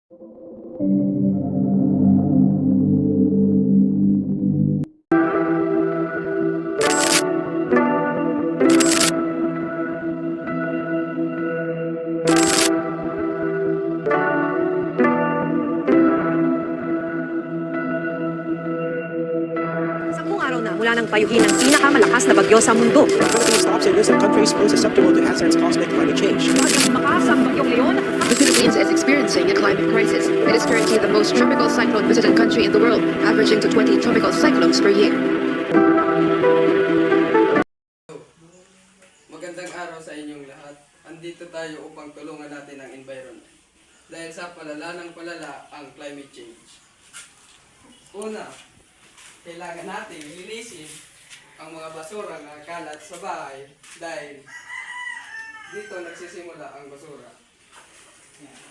Sampung araw na mula nang payuhin ng pinakamalakas na bagyo sa mundo. The Philippines tops a list of countries most susceptible to hazards caused by climate change. Bagyong Makas ang bagyong Leon. The Philippines is experiencing a climate crisis. It is currently the most tropical cyclone-visited country in the world, averaging to 20 tropical cyclones per year. Magandang araw sa inyong lahat. Andito tayo upang tulungan natin ang environment. Dahil sa palala ng palala ang climate change. Una, kailangan natin linisin ang mga basura na kalat sa bahay dahil dito nagsisimula ang basura. Yan.